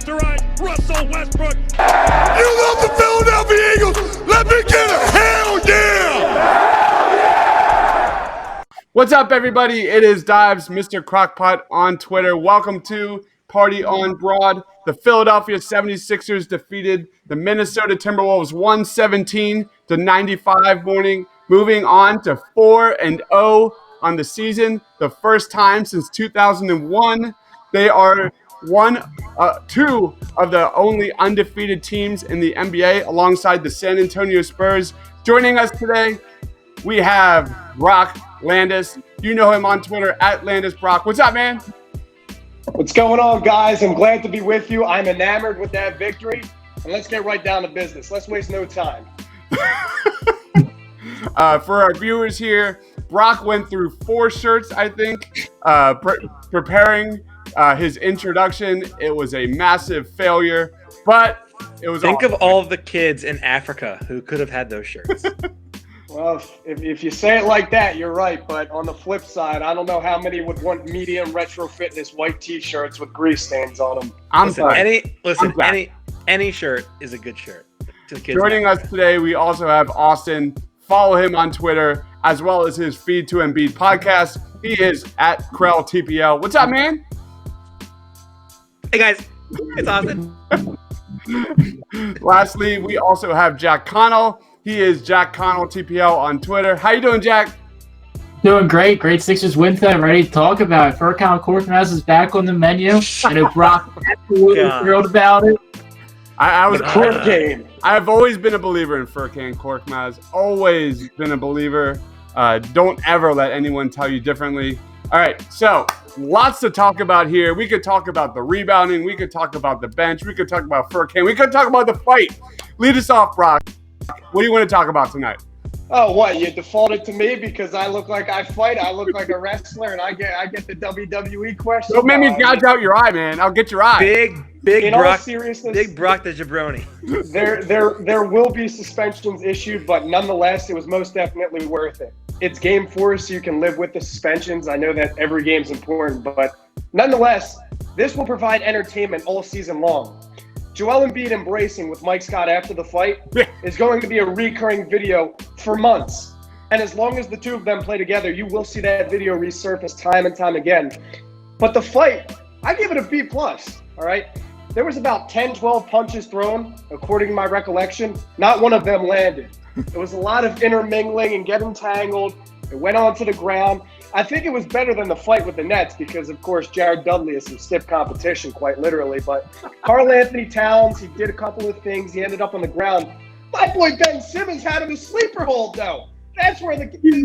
left to right. Russell Westbrook. You love the Philadelphia Eagles. Let me get a hell yeah! What's up, everybody? It is Deibs, Mr. Crockpot on Twitter. Welcome to Party on Broad. The Philadelphia 76ers defeated the Minnesota Timberwolves 117-95, moving on to 4-0 on the season, the first time since 2001. They are two of the only undefeated teams in the NBA alongside the San Antonio Spurs. Joining us today, we have Brock Landis. You know him on Twitter at LandisBrock. What's up, man? What's going on, guys? I'm glad to be with you. I'm enamored with that victory. And let's get right down to business. Let's waste no time. For our viewers here, Brock went through 4 shirts, I think, preparing his introduction. It was a massive failure, but it was Think awesome. of all of the kids in Africa who could have had those shirts. Well, if you say it like that, you're right. But on the flip side, I don't know how many would want medium retro fitness white T-shirts with grease stains on them. Any shirt is a good shirt. Joining us today, we also have Austin. Follow him on Twitter as well as his Feed to Embiid podcast. He is at Krell TPL. What's up, man? Hey guys, it's Austin. Lastly, we also have Jack Connell. He is Jack Connell TPL on Twitter. How you doing, Jack? Doing great. Great Sixers win today. Ready to talk about it. Furkan Korkmaz is back on the menu. I know Brock absolutely thrilled about it. I was Court game. I've always been a believer in Furkan Korkmaz. Always been a believer. Don't ever let anyone tell you differently. All right, so lots to talk about here. We could talk about the rebounding. We could talk about the bench. We could talk about Furkan. We could talk about the fight. Lead us off, Brock. What do you want to talk about tonight? Oh, what? You defaulted to me because I look like I fight. I look like a wrestler, and I get the WWE question. Don't make me gouge out your eye, man. I'll get your eye. Big In Brock. all seriousness, Big Brock the jabroni. There will be suspensions issued, but nonetheless, it was most definitely worth it. It's game 4, so you can live with the suspensions. I know that every game's important, but nonetheless, this will provide entertainment all season long. Joel Embiid embracing with Mike Scott after the fight is going to be a recurring video for months. And as long as the two of them play together, you will see that video resurface time and time again. But the fight, I give it a B+, all right? There was about 10, 12 punches thrown, according to my recollection. Not one of them landed. It was a lot of intermingling and getting tangled. It went onto the ground. I think it was better than the fight with the Nets because, of course, Jared Dudley is some stiff competition, quite literally. But Karl Anthony Towns, he did a couple of things. He ended up on the ground. My boy Ben Simmons had him a sleeper hold, though. That's where the B+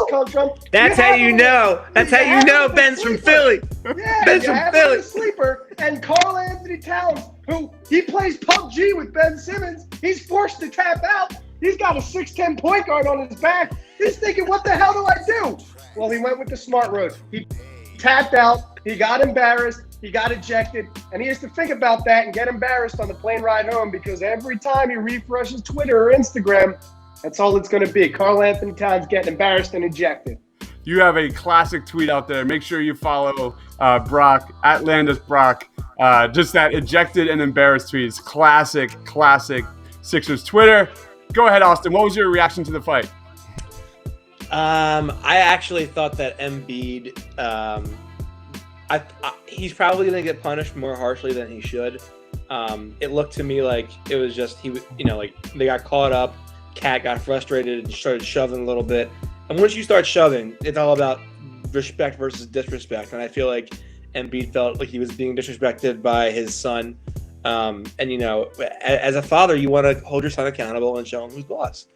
comes from. That's how you know. That's how you know Ben's from Philly. Yeah, Ben's you from have Philly. him a sleeper, and Karl Anthony Towns, who he plays PUBG with Ben Simmons, he's forced to tap out. He's got a 6'10" point guard on his back. He's thinking, what the hell do I do? Well, he went with the smart road. He tapped out. He got embarrassed. He got ejected. And he has to think about that and get embarrassed on the plane ride home because every time he refreshes Twitter or Instagram, that's all it's going to be. Karl Anthony Towns getting embarrassed and ejected. You have a classic tweet out there. Make sure you follow Brock at LandisBrock. Just that ejected and embarrassed tweets. Classic Sixers Twitter. Go ahead, Austin. What was your reaction to the fight? I actually thought that Embiid, he's probably going to get punished more harshly than he should. It looked to me like it was just like they got caught up. Cat got frustrated and started shoving a little bit. And once you start shoving, it's all about respect versus disrespect. And I feel like Embiid felt like he was being disrespected by his son. And as a father, you want to hold your son accountable and show him who's boss.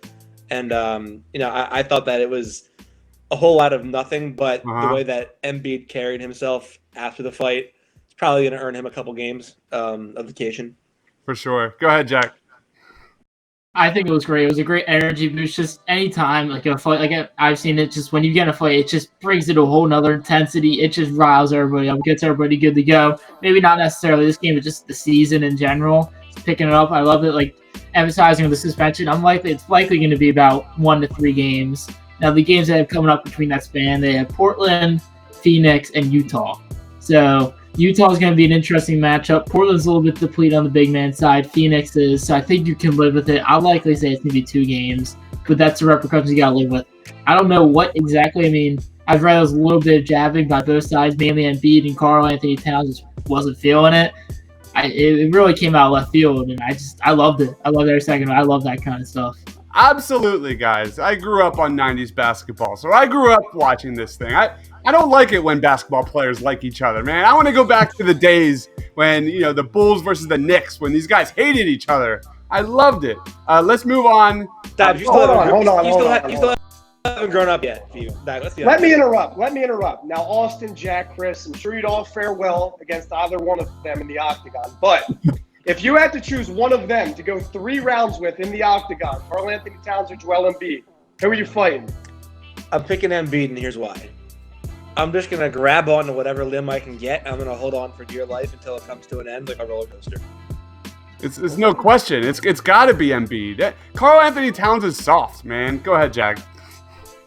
And, I thought that it was a whole lot of nothing, but the way that Embiid carried himself after the fight is probably going to earn him a couple games of vacation. For sure. Go ahead, Jack. I think it was great. It was a great energy boost. Just anytime, like a fight, I've seen it. Just when you get a fight, it just brings it to a whole nother intensity. It just riles everybody up, gets everybody good to go. Maybe not necessarily this game, but just the season in general. Just picking it up. I love it. Like emphasizing the suspension. It's likely going to be about 1 to 3 games. Now the games that have coming up between that span, they have Portland, Phoenix, and Utah. So Utah's going to be an interesting matchup. Portland's a little bit depleted on the big man side. Phoenix is, so I think you can live with it. I'll likely say it's going to be 2 games, but that's the repercussions you got to live with. I don't know what exactly. I mean, I've read there was a little bit of jabbing by both sides, mainly Embiid and Karl Anthony Towns just wasn't feeling it. It really came out of left field, and I loved it. I loved every second of it. I love that kind of stuff. Absolutely, guys. I grew up on 90s basketball, so I grew up watching this thing. I don't like it when basketball players like each other, man. I want to go back to the days when, the Bulls versus the Knicks, when these guys hated each other. I loved it. Let's move on. Deibs, you still haven't grown up yet. Let me interrupt. Now, Austin, Jack, Chris, I'm sure you'd all fare well against either one of them in the octagon. But if you had to choose one of them to go 3 rounds with in the octagon, Karl Anthony Towns or Joel Embiid, who are you fighting? I'm picking Embiid, and here's why. I'm just going to grab on to whatever limb I can get. I'm going to hold on for dear life until it comes to an end like a roller coaster. It's no question. It's got to be Embiid. Karl Anthony Towns is soft, man. Go ahead, Jack.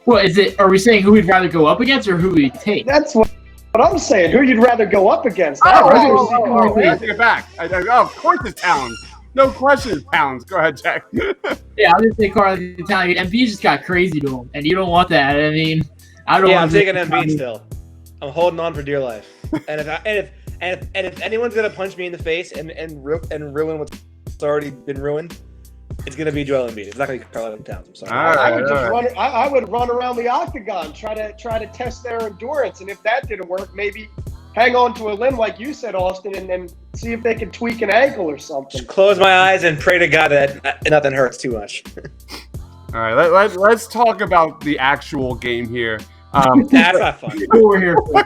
Well, are we saying who we'd rather go up against or who we'd take? That's what I'm saying. Who you'd rather go up against? I take it back. Of course it's Towns. No question it's Towns. Go ahead, Jack. Yeah, I'll just say Karl Anthony Towns. Embiid just got crazy to him, and you don't want that. I mean, I don't. Yeah, I'm taking Embiid still. I'm holding on for dear life. And if anyone's gonna punch me in the face and ruin what's already been ruined, it's gonna be Joel Embiid. It's not gonna be Karl Anthony Towns. I'm sorry. I would run around the octagon, try to test their endurance, and if that didn't work, maybe hang on to a limb like you said, Austin, and then see if they can tweak an ankle or something. Just close my eyes and pray to God that nothing hurts too much. All right, let's talk about the actual game here. That's not fun. We're here for.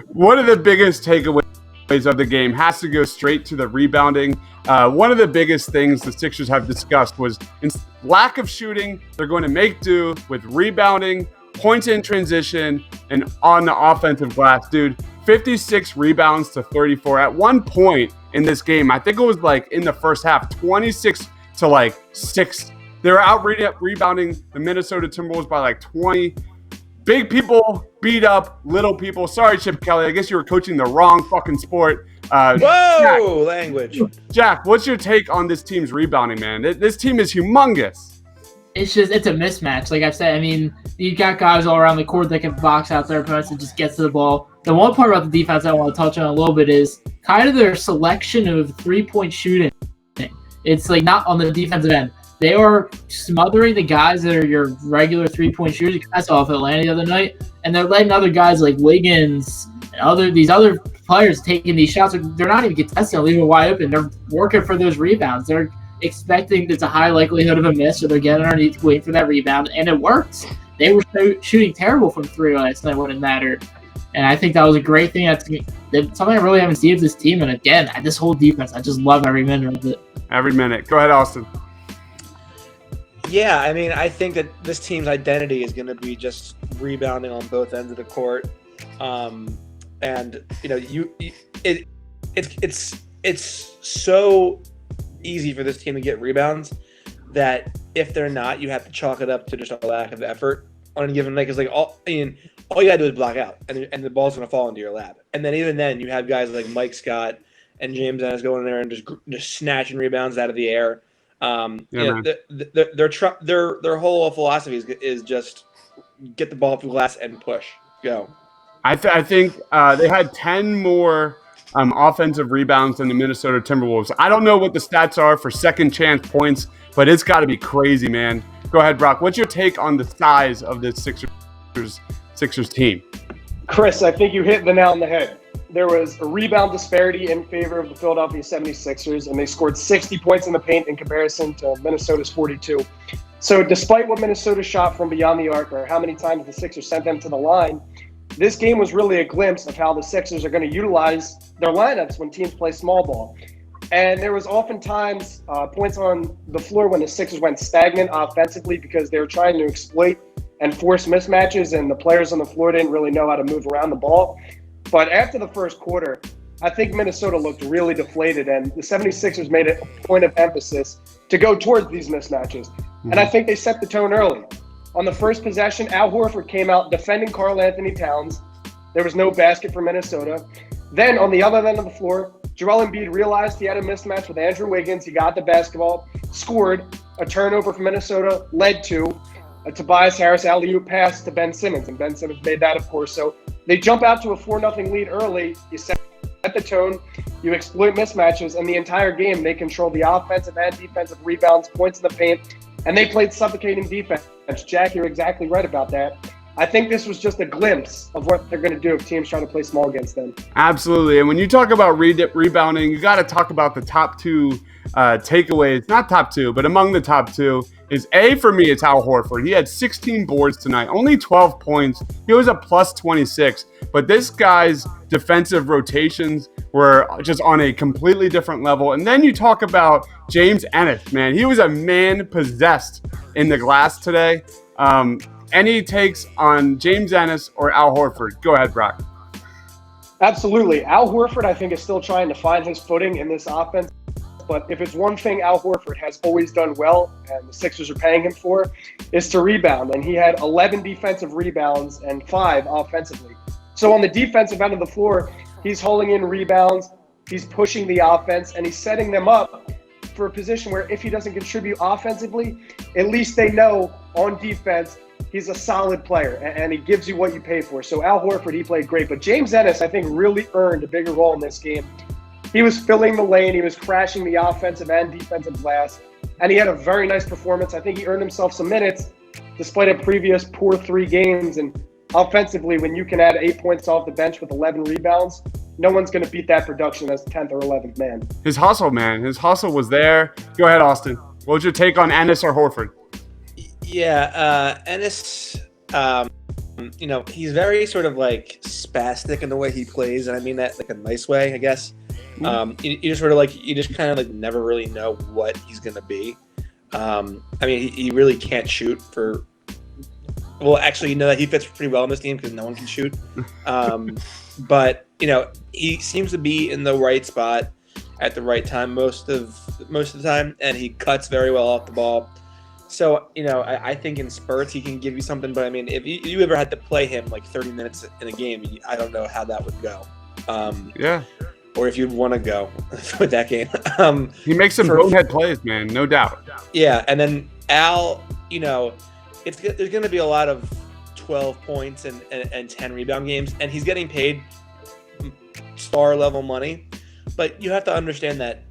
One of the biggest takeaways of the game has to go straight to the rebounding. One of the biggest things the Sixers have discussed was in lack of shooting. They're going to make do with rebounding, points in transition, and on the offensive glass. Dude, 56 rebounds to 34. At one point in this game, I think it was like in the first half, 26 to 6. They were out rebounding the Minnesota Timberwolves by 20. Big people beat up little people. Sorry, Chip Kelly. I guess you were coaching the wrong fucking sport. Whoa, language. Jack, what's your take on this team's rebounding, man? This team is humongous. It's a mismatch. Like I've said, I mean, you got guys all around the court that can box out their opponents and just get to the ball. The one part about the defense I want to touch on a little bit is kind of their selection of 3-point shooting. It's not on the defensive end. They are smothering the guys that are your regular 3-point shooters. I saw off Atlanta the other night, and they're letting other guys like Wiggins and these other players taking these shots. They're not even contesting, leaving it wide open. They're working for those rebounds. They're expecting it's a high likelihood of a miss, so they're getting underneath, waiting for that rebound, and it works. They were shooting terrible from 3 last night when it mattered, and I think that was a great thing. That's something I really haven't seen of this team. And again, this whole defense, I just love every minute of it. Every minute. Go ahead, Austin. Yeah, I mean, I think that this team's identity is going to be just rebounding on both ends of the court, and it's so easy for this team to get rebounds that if they're not, you have to chalk it up to just a lack of effort on a given night. Because all you gotta do is block out, and the ball's going to fall into your lap. And then even then, you have guys like Mike Scott and James Ennis going in there and just snatching rebounds out of the air. Their whole philosophy is just get the ball off the glass and push. Go. I think they had 10 more offensive rebounds than the Minnesota Timberwolves. I don't know what the stats are for second chance points, but it's got to be crazy, man. Go ahead, Brock. What's your take on the size of this Sixers team? Chris, I think you hit the nail on the head. There was a rebound disparity in favor of the Philadelphia 76ers, and they scored 60 points in the paint in comparison to Minnesota's 42. So despite what Minnesota shot from beyond the arc or how many times the Sixers sent them to the line, this game was really a glimpse of how the Sixers are going to utilize their lineups when teams play small ball. And there was oftentimes points on the floor when the Sixers went stagnant offensively because they were trying to exploit and force mismatches, and the players on the floor didn't really know how to move around the ball. But after the first quarter, I think Minnesota looked really deflated, and the 76ers made it a point of emphasis to go towards these mismatches. And I think they set the tone early. On the first possession, Al Horford came out defending Karl Anthony Towns. There was no basket for Minnesota. Then on the other end of the floor, Joel Embiid realized he had a mismatch with Andrew Wiggins. He got the basketball, scored, a turnover from Minnesota led to a Tobias Harris alley-oop pass to Ben Simmons, and Ben Simmons made that, of course. So they jump out to a 4-0 lead early. You set the tone, you exploit mismatches, and the entire game they control the offensive and defensive rebounds, points in the paint, and they played suffocating defense. Jack, you're exactly right about that. I think this was just a glimpse of what they're going to do if teams try to play small against them. Absolutely. And when you talk about rebounding, you got to talk about the top two takeaways. Not top two, but among the top two is for me, it's Al Horford. He had 16 boards tonight, only 12 points. He was a plus 26. But this guy's defensive rotations were just on a completely different level. And then you talk about James Ennis, man. He was a man possessed in the glass today. Any takes on James Ennis or Al Horford? Go ahead, Brock. Absolutely. Al Horford, I think, is still trying to find his footing in this offense. But if it's one thing Al Horford has always done well, and the Sixers are paying him for, is to rebound. And he had 11 defensive rebounds and 5 offensively. So on the defensive end of the floor, he's hauling in rebounds, he's pushing the offense, and he's setting them up for a position where if he doesn't contribute offensively, at least they know on defense he's a solid player, and he gives you what you pay for. So Al Horford, he played great. But James Ennis, I think, really earned a bigger role in this game. He was filling the lane. He was crashing the offensive and defensive glass. And he had a very nice performance. I think he earned himself some minutes despite a previous poor 3 games. And offensively, when you can add 8 points off the bench with 11 rebounds, no one's going to beat that production as 10th or 11th man. His hustle, man. His hustle was there. Go ahead, Austin. What was your take on Ennis or Horford? Yeah, Ennis, he's very sort of like spastic in the way he plays, and I mean that like a nice way, I guess. You just sort of like, you just kind of like never really know what he's going to be. I mean, he really can't shoot for, well, actually, that he fits pretty well in this team because no one can shoot. But, he seems to be in the right spot at the right time most of the time, and he cuts very well off the ball. So, I think in spurts he can give you something, but I mean, if you ever had to play him like 30 minutes in a game, I don't know how that would go. Yeah. Or if you'd want to go with that game. He makes some bonehead plays, man, no doubt. Yeah, and then Al, there's going to be a lot of 12 points and 10 rebound games, and he's getting paid star-level money. But you have to understand that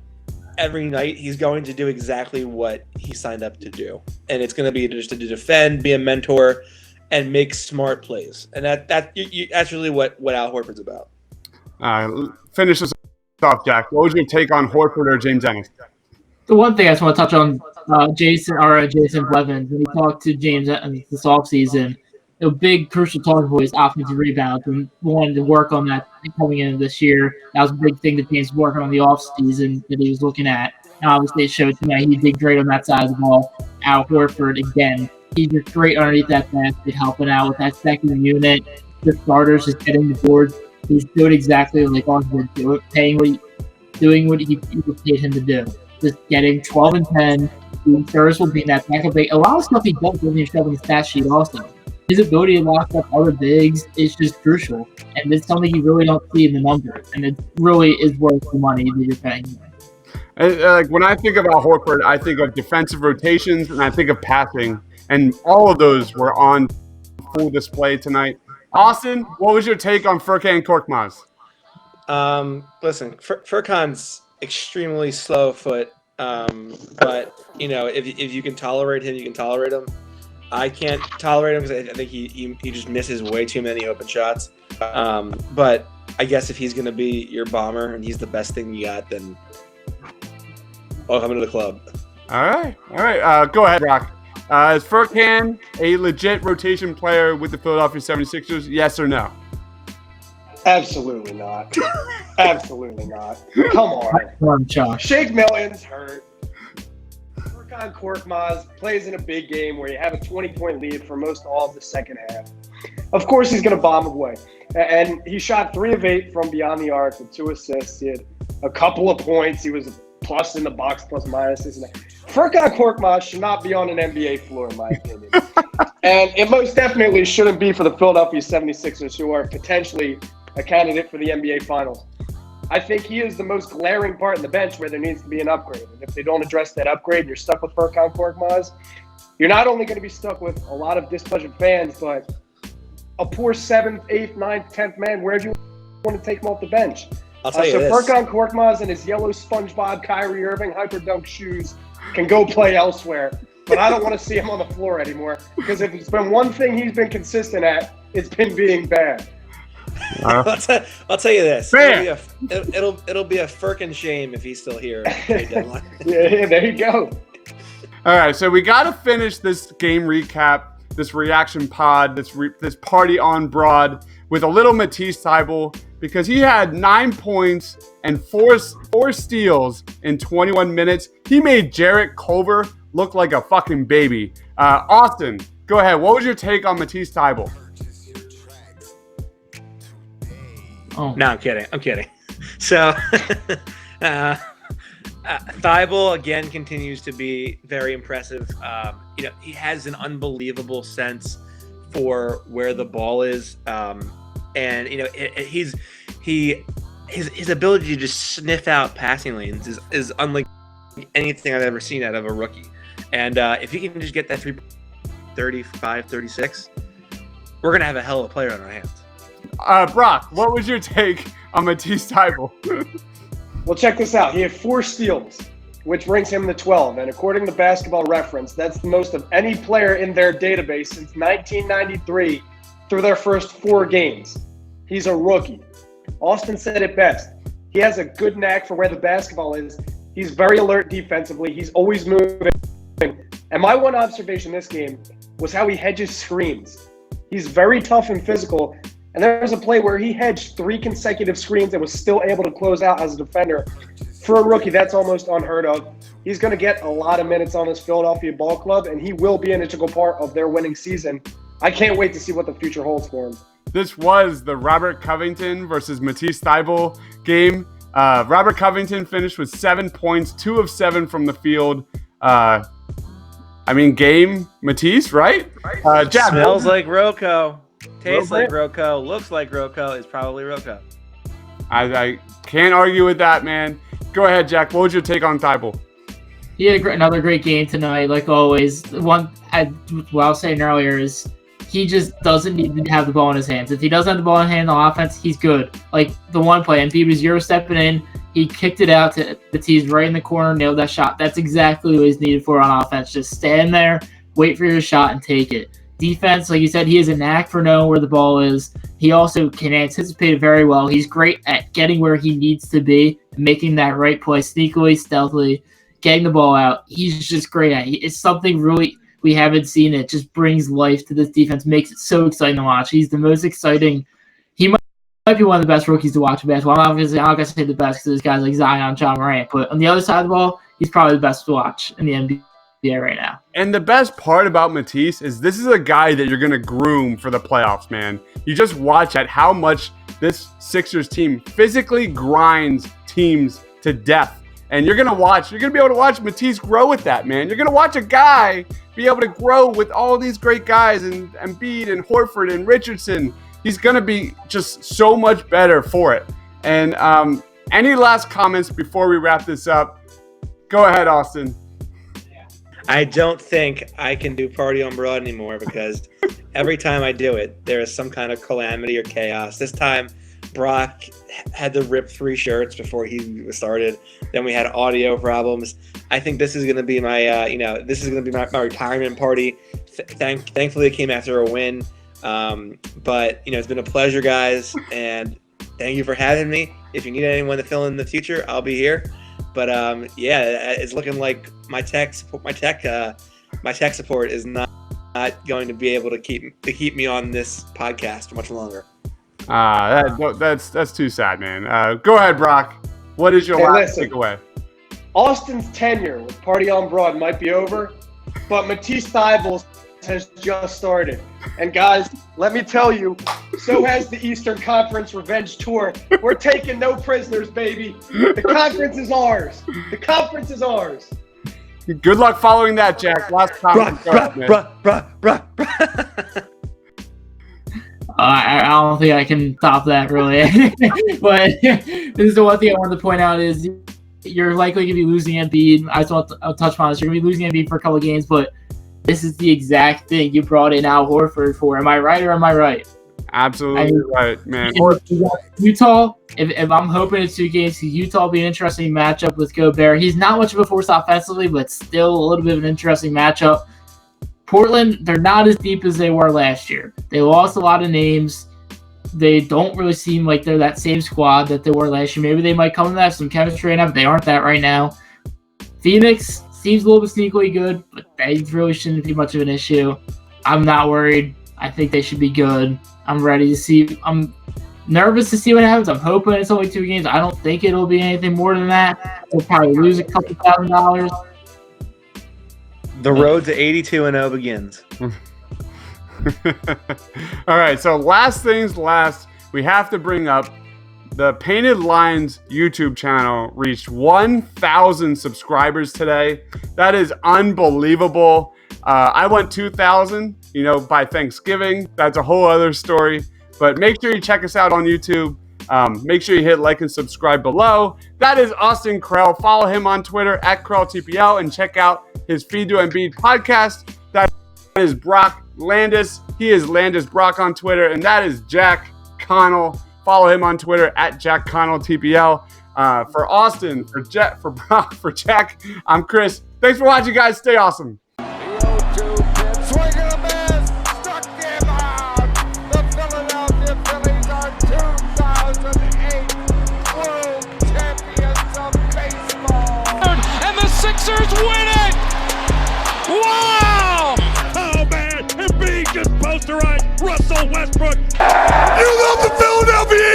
every night he's going to do exactly what he signed up to do. And it's going to be just to defend, be a mentor, and make smart plays. And that's really what Al Horford's about. Finish this off, Jack. What was your take on Horford or James Ennis? The one thing I just want to touch on, Jason Blevins, when he talked to James this offseason, a big crucial talking point is offensive rebounds, and wanted to work on that coming into this year. That was a big thing that James was working on the offseason that he was looking at. And obviously it showed tonight he did great on that side of the ball. Al Horford, again, he's just great underneath that basket, helping out with that second unit. The starters just getting the boards. He's doing exactly like Austin did, doing what he paid him to do. Just getting 12 and 10, doing serviceable, being that backup big. A lot of stuff he does doesn't even show up in the stat sheet also. His ability to lock up other bigs is just crucial. And it's something you really don't see in the numbers. And it really is worth the money that you're paying him. Like when I think about Horford, I think of defensive rotations and I think of passing. And all of those were on full display tonight. Austin, what was your take on Furkan Korkmaz? Listen, Furkan's extremely slow foot, but if you can tolerate him, you can tolerate him. I can't tolerate him because I think he just misses way too many open shots. But I guess if he's going to be your bomber and he's the best thing you got, then I'll come into the club. All right. Go ahead, Brock. Is Furkan a legit rotation player with the Philadelphia 76ers? Yes or no? Absolutely not. Absolutely not. Come on. Shake Milton's hurt. Furkan Korkmaz plays in a big game where you have a 20-point lead for most all of the second half. Of course he's going to bomb away. And he shot 3 of 8 from beyond the arc with 2 assists. He had a couple of points. He was a plus in the box, plus minuses. Furkan Korkmaz should not be on an NBA floor, in my opinion. And it most definitely shouldn't be for the Philadelphia 76ers, who are potentially a candidate for the NBA Finals. I think he is the most glaring part in the bench where there needs to be an upgrade. And if they don't address that upgrade and you're stuck with Furkan Korkmaz, you're not only going to be stuck with a lot of displeasant fans, but a poor 7th, 8th, 9th, 10th man. Where do you want to take him off the bench? I'll tell you so this. Furkan Korkmaz and his yellow SpongeBob Kyrie Irving hyperdunk shoes can go play elsewhere. But I don't want to see him on the floor anymore, because if it's been one thing he's been consistent at, it's been being bad. I'll tell you this. Man. It'll be a Furkan shame if he's still here at the trade deadline. Yeah, there you go. All right, so we got to finish this game recap, this reaction pod, this party on Broad with a little Matisse Thybulle, because he had 9 points and four steals in 21 minutes. He made Jarrett Culver look like a fucking baby. Austin, go ahead. What was your take on Matisse Thybulle? Oh. No, I'm kidding. So, Thybulle again continues to be very impressive. He has an unbelievable sense for where the ball is, and his ability to just sniff out passing lanes is unlike anything I've ever seen out of a rookie. And if he can just get that 35, 36, we're gonna have a hell of a player on our hands. Brock, what was your take on Matisse Thybulle? Well, check this out. He had 4 steals, which brings him to 12. And according to Basketball Reference, that's the most of any player in their database since 1993 through their first 4 games. He's a rookie. Austin said it best. He has a good knack for where the basketball is. He's very alert defensively. He's always moving. And my one observation this game was how he hedges screens. He's very tough and physical. And there was a play where he hedged 3 consecutive screens and was still able to close out as a defender. For a rookie, that's almost unheard of. He's going to get a lot of minutes on this Philadelphia ball club, and he will be an integral part of their winning season. I can't wait to see what the future holds for him. This was the Robert Covington versus Matisse Thybulle game. Robert Covington finished with 7 points, 2 of 7 from the field. Game Matisse, right? Jack, Smells like Rocco. Tastes like Rocco. Looks like Rocco. Is probably Rocco. I can't argue with that, man. Go ahead, Jack. What was your take on Thybulle? He had another great game tonight, like always. What I was saying earlier is he just doesn't need to have the ball in his hands. If he doesn't have the ball in hand on offense, he's good. Like the one play, and Deibs was Euro stepping in. He kicked it out to Matisse right in the corner, nailed that shot. That's exactly what he's needed for on offense. Just stand there, wait for your shot, and take it. Defense, like you said, he has a knack for knowing where the ball is. He also can anticipate it very well. He's great at getting where he needs to be, making that right play sneakily, stealthily, getting the ball out. He's just great at it. It's something really we haven't seen. It just brings life to this defense, makes it so exciting to watch. He's the most exciting. He might be one of the best rookies to watch in basketball. I'm not going to say the best because there's guys like Zion, John Morant, but on the other side of the ball, he's probably the best to watch in the NBA right now. And the best part about Matisse is this is a guy that you're going to groom for the playoffs, man. You just watch at how much this Sixers team physically grinds teams to death. And you're going to be able to watch Matisse grow with that, man. You're going to watch a guy be able to grow with all these great guys and Embiid and Horford and Richardson. He's going to be just so much better for it. And any last comments before we wrap this up? Go ahead, Austin. I don't think I can do Party on Broad anymore because every time I do it, there is some kind of calamity or chaos. This time, Brock had to rip 3 shirts before he started. Then we had audio problems. I think this is going to be my, my retirement party. Thankfully, it came after a win. But it's been a pleasure, guys, and thank you for having me. If you need anyone to fill in the future, I'll be here. But it's looking like my tech support is not going to be able to keep me on this podcast for much longer. That's too sad, man. Go ahead, Brock. What is your last takeaway? Austin's tenure with Party on Broad might be over, but Matisse Thybulle has just started. And guys, let me tell you, so has the Eastern Conference Revenge Tour. We're taking no prisoners, baby. The conference is ours. The conference is ours. Good luck following that, Jack. Last comment. I don't think I can top that really. But this is the one thing I wanted to point out is you're likely going to be losing Embiid. I just want to touch on this. You're going to be losing Embiid for a couple of games, but this is the exact thing you brought in Al Horford for. Am I right or am I right? Absolutely right, man. Utah, if I'm hoping it's 2 games, Utah will be an interesting matchup with Gobert. He's not much of a force offensively, but still a little bit of an interesting matchup. Portland, they're not as deep as they were last year. They lost a lot of names. They don't really seem like they're that same squad that they were last year. Maybe they might come to have some chemistry right now, but they aren't that right now. Phoenix seems a little bit sneakily good, but they really shouldn't be much of an issue. I'm not worried. I think they should be good. I'm ready to see. I'm nervous to see what happens. I'm hoping it's only 2 games. I don't think it'll be anything more than that. We'll probably lose a couple $1,000. The road to 82-0 begins. All right, so last things last, we have to bring up the Painted Lines YouTube channel reached 1,000 subscribers today. That is unbelievable. I went 2,000, by Thanksgiving. That's a whole other story. But make sure you check us out on YouTube. Make sure you hit like and subscribe below. That is Austin Krell. Follow him on Twitter at KrellTPL and check out his Feed to Embiid podcast. That is Brock Landis. He is Landis Brock on Twitter. And that is Jack Connell. Follow him on Twitter at Jack Connell TPL. For Austin, for Brock, for Jack, I'm Chris. Thanks for watching, guys. Stay awesome. Sixers win it! Wow! Oh man, Embiid just posterized Russell Westbrook. You love the Philadelphia